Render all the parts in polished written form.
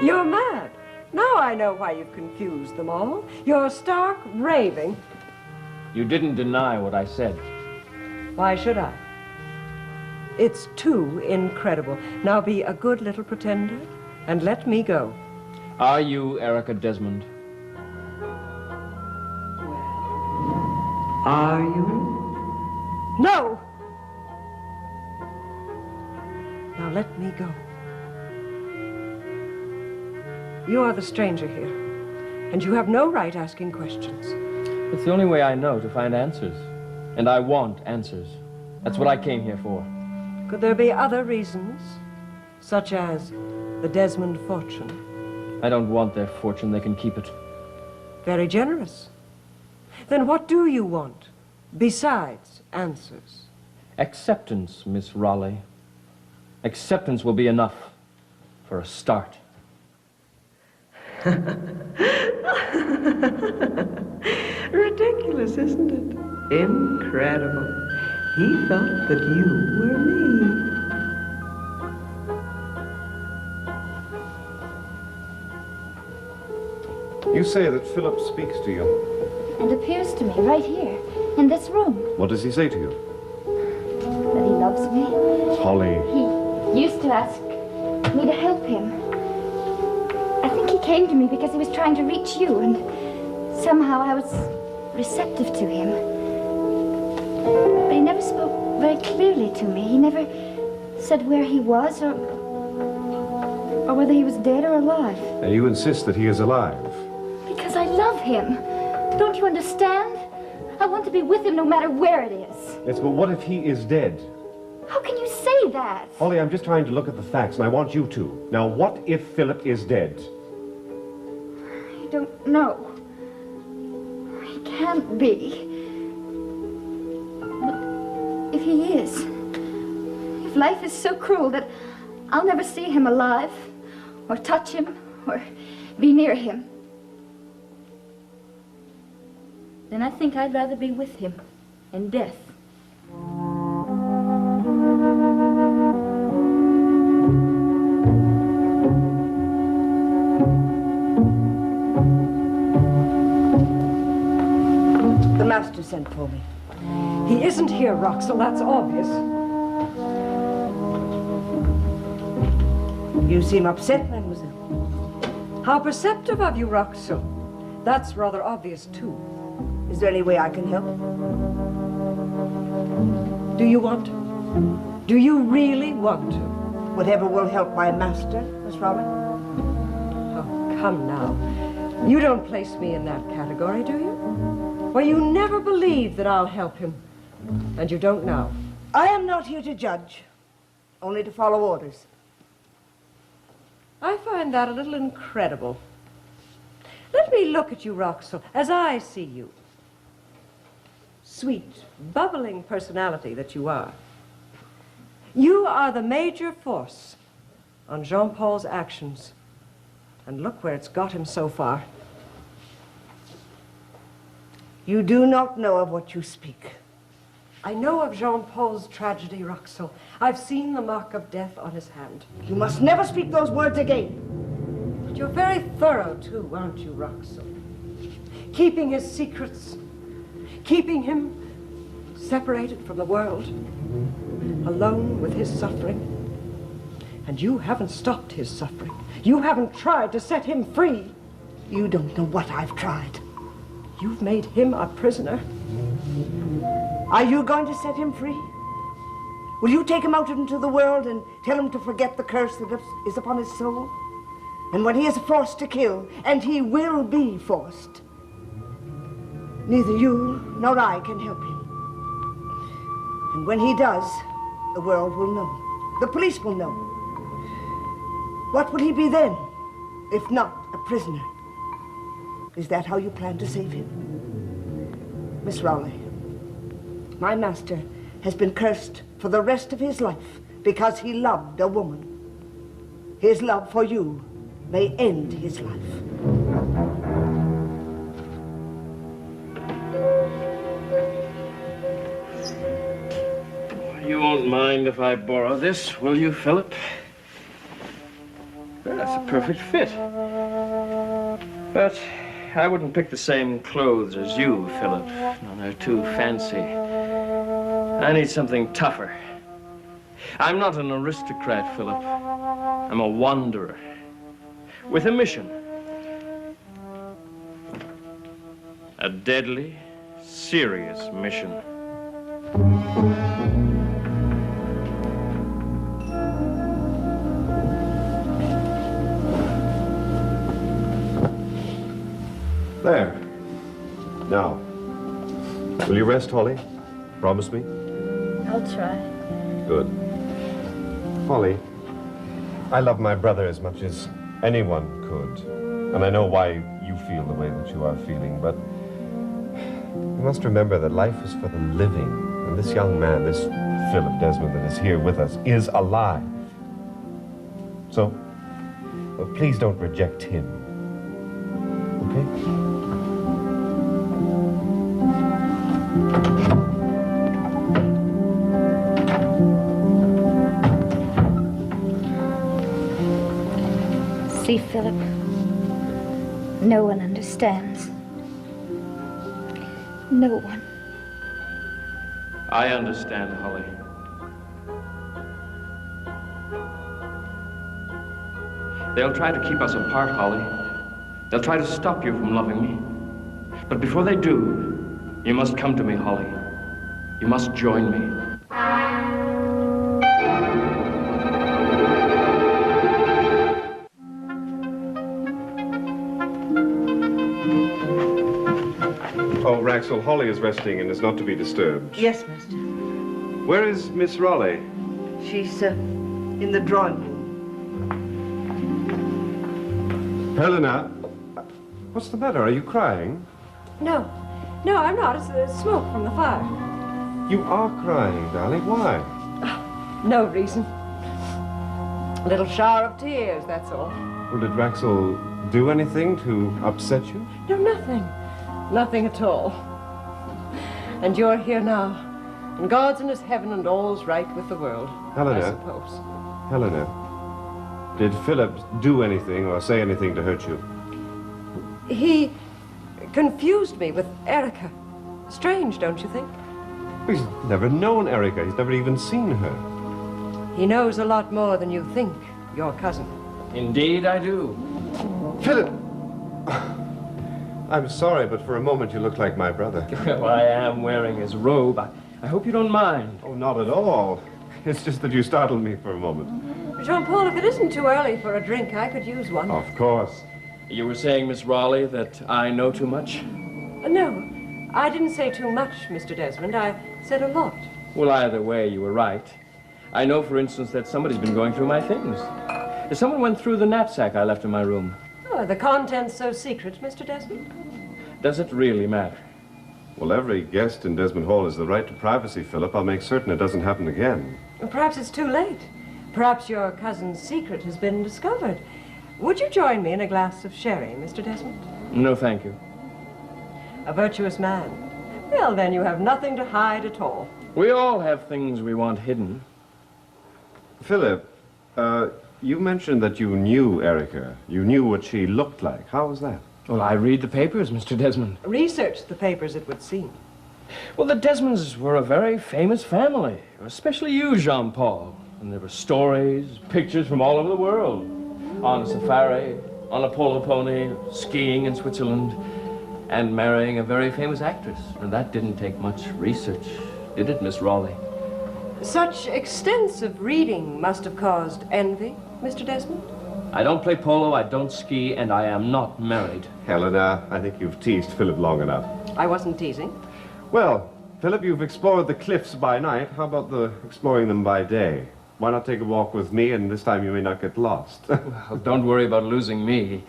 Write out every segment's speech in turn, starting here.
You're mad. Now I know why you've confused them all. You're stark raving. You didn't deny what I said. Why should I? It's too incredible. Now be a good little pretender and let me go. Are you Erica Desmond? Are you? No! Now let me go. You are the stranger here, and you have no right asking questions. It's the only way I know to find answers. And I want answers. That's what I came here for. Could there be other reasons, such as the Desmond fortune? I don't want their fortune. They can keep it. Very generous. Then what do you want, besides answers? Acceptance, Miss Raleigh. Acceptance will be enough for a start. Ridiculous, isn't it? Incredible. He thought that you were me. You say that Philip speaks to you. And appears to me right here, in this room. What does he say to you? That he loves me. Holly. He used to ask me to help him. I think he came to me because he was trying to reach you, and somehow I was receptive to him. But he never spoke very clearly to me. He never said where he was or whether he was dead or alive. And you insist that he is alive. Because I love him. Don't you understand? I want to be with him no matter where it is. Yes, but what if he is dead? How can you say that? Holly, I'm just trying to look at the facts, and I want you to. Now, what if Philip is dead? I don't know. He can't be. But if he is, if life is so cruel that I'll never see him alive, or touch him, or be near him, then I think I'd rather be with him in death. The master sent for me. He isn't here, Roxel, that's obvious. You seem upset, mademoiselle. How perceptive of you, Roxel. That's rather obvious, too. Is there any way I can help? Do you want to? Do you really want to? Whatever will help my master, Miss Raleigh. Oh, come now. You don't place me in that category, do you? Well, you never believed that I'll help him. And you don't now. I am not here to judge, only to follow orders. I find that a little incredible. Let me look at you, Roxel, as I see you. Sweet, bubbling personality that you are. You are the major force on Jean-Paul's actions. And look where it's got him so far. You do not know of what you speak. I know of Jean-Paul's tragedy, Roxel. I've seen the mark of death on his hand. You must never speak those words again. But you're very thorough, too, aren't you, Roxel? Keeping his secrets, keeping him separated from the world, alone with his suffering. And you haven't stopped his suffering. You haven't tried to set him free. You don't know what I've tried. You've made him a prisoner. Are you going to set him free? Will you take him out into the world and tell him to forget the curse that is upon his soul? And when he is forced to kill, and he will be forced, neither you nor I can help him. And when he does, the world will know. The police will know. What will he be then, if not a prisoner? Is that how you plan to save him? Miss Raleigh, my master has been cursed for the rest of his life because he loved a woman. His love for you may end his life. You won't mind if I borrow this, will you, Philip? That's a perfect fit. But I wouldn't pick the same clothes as you, Philip. No, they're too fancy. I need something tougher. I'm not an aristocrat, Philip. I'm a wanderer with a mission. A deadly, serious mission. There. Now, will you rest, Holly? Promise me? I'll try. Good. Holly, I love my brother as much as anyone could. And I know why you feel the way that you are feeling, but you must remember that life is for the living. And this young man, this Philip Desmond that is here with us, is alive. So, well, please don't reject him. Okay? See, Philip, no one understands. No one. I understand, Holly. They'll try to keep us apart, Holly. They'll try to stop you from loving me. But before they do, you must come to me, Holly. You must join me. Oh, Raxel, Holly is resting and is not to be disturbed. Yes, master. Where is Miss Raleigh? She's in the drawing room. Helena, what's the matter? Are you crying? No, I'm not. It's the smoke from the fire. You are crying, darling. Why? No reason. A little shower of tears, that's all. Well, did Raxel do anything to upset you? No, nothing. Nothing at all. And you're here now. And God's in his heaven and all's right with the world. Helena. I suppose. Helena, did Philip do anything or say anything to hurt you? He confused me with Erica. Strange, don't you think? He's never known Erica. He's never even seen her. He knows a lot more than you think, your cousin. Indeed, I do. Philip! I'm sorry, but for a moment you look like my brother. Well, I am wearing his robe. I hope you don't mind. Oh, not at all. It's just that you startled me for a moment. Jean-Paul, if it isn't too early for a drink, I could use one. Of course. You were saying, Miss Raleigh, that I know too much? No, I didn't say too much, Mr. Desmond. I said a lot. Well, either way, you were right. I know, for instance, that somebody's been going through my things. Someone went through the knapsack I left in my room. Oh, are the contents so secret, Mr. Desmond? Does it really matter? Well, every guest in Desmond Hall has the right to privacy, Philip. I'll make certain it doesn't happen again. Well, perhaps it's too late. Perhaps your cousin's secret has been discovered. Would you join me in a glass of sherry, Mr. Desmond? No, thank you. A virtuous man. Well, then you have nothing to hide at all. We all have things we want hidden. Philip, you mentioned that you knew Erica. You knew what she looked like. How was that? Well, I read the papers, Mr. Desmond. Research the papers, it would seem. Well, the Desmonds were a very famous family, especially you, Jean-Paul. And there were stories, pictures from all over the world. On a safari, on a polo pony, skiing in Switzerland, and marrying a very famous actress. And that didn't take much research, did it, Miss Raleigh? Such extensive reading must have caused envy, Mr. Desmond? I don't play polo, I don't ski, and I am not married. Helena, I think you've teased Philip long enough. I wasn't teasing. Well, Philip, you've explored the cliffs by night. How about exploring them by day? Why not take a walk with me, and this time you may not get lost? Well, don't worry about losing me.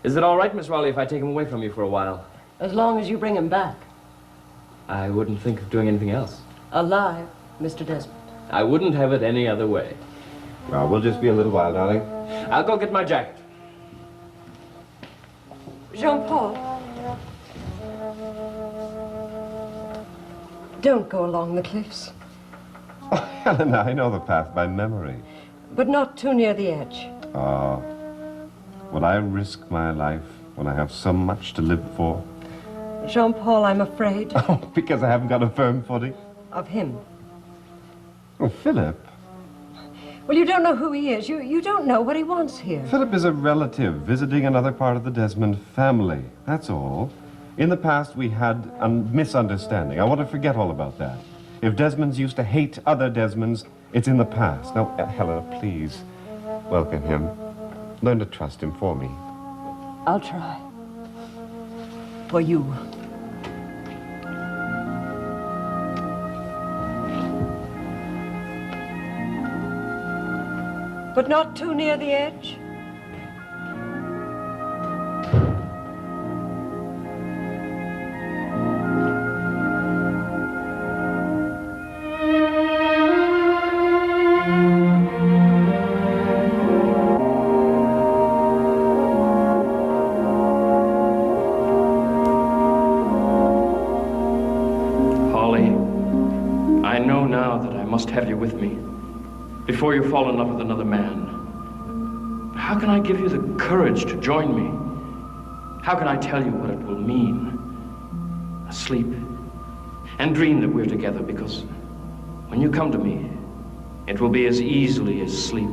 Is it all right, Miss Raleigh, if I take him away from you for a while? As long as you bring him back. I wouldn't think of doing anything else. Alive, Mr. Desmond. I wouldn't have it any other way. Well, we'll just be a little while, darling. I'll go get my jacket. Jean-Paul. Don't go along the cliffs. Oh, Helena, I know the path by memory. But not too near the edge. Ah, would I risk my life when I have so much to live for? Jean-Paul, I'm afraid Oh, because I haven't got a firm footing? of him. Oh, Philip. Well, you don't know who he is. You don't know what he wants here. Philip is a relative visiting another part of the Desmond family. That's all. In the past, we had a misunderstanding. I want to forget all about that. If Desmonds used to hate other Desmonds, it's in the past. Now, Helena, please welcome him. Learn to trust him for me. I'll try. For you. But not too near the edge. Holly, I know now that I must have you with me before you fall in love with another man. How can I give you the courage to join me? How can I tell you what it will mean? Sleep and dream that we're together, because when you come to me, it will be as easily as sleep.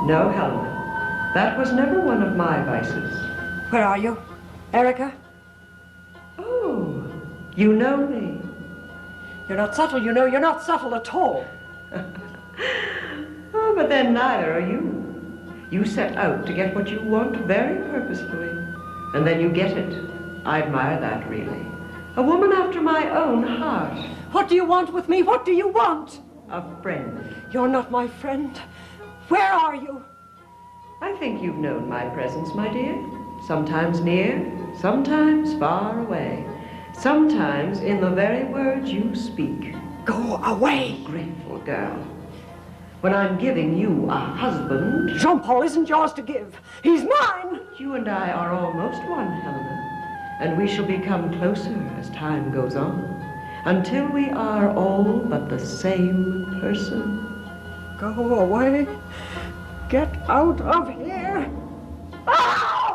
No, Helena. That was never one of my vices. Where are you? Erica? Oh, you know me. You're not subtle, you know. You're not subtle at all. Oh, but then neither are you. You set out to get what you want very purposefully. And then you get it. I admire that, really. A woman after my own heart. What do you want with me? What do you want? A friend. You're not my friend. Where are you? I think you've known my presence, my dear. Sometimes near, sometimes far away. Sometimes in the very words you speak. Go away! Grateful girl. When I'm giving you a husband... Jean-Paul isn't yours to give. He's mine! You and I are almost one, Helena. And we shall become closer as time goes on. Until we are all but the same person. Go away. Get out of here. Ah!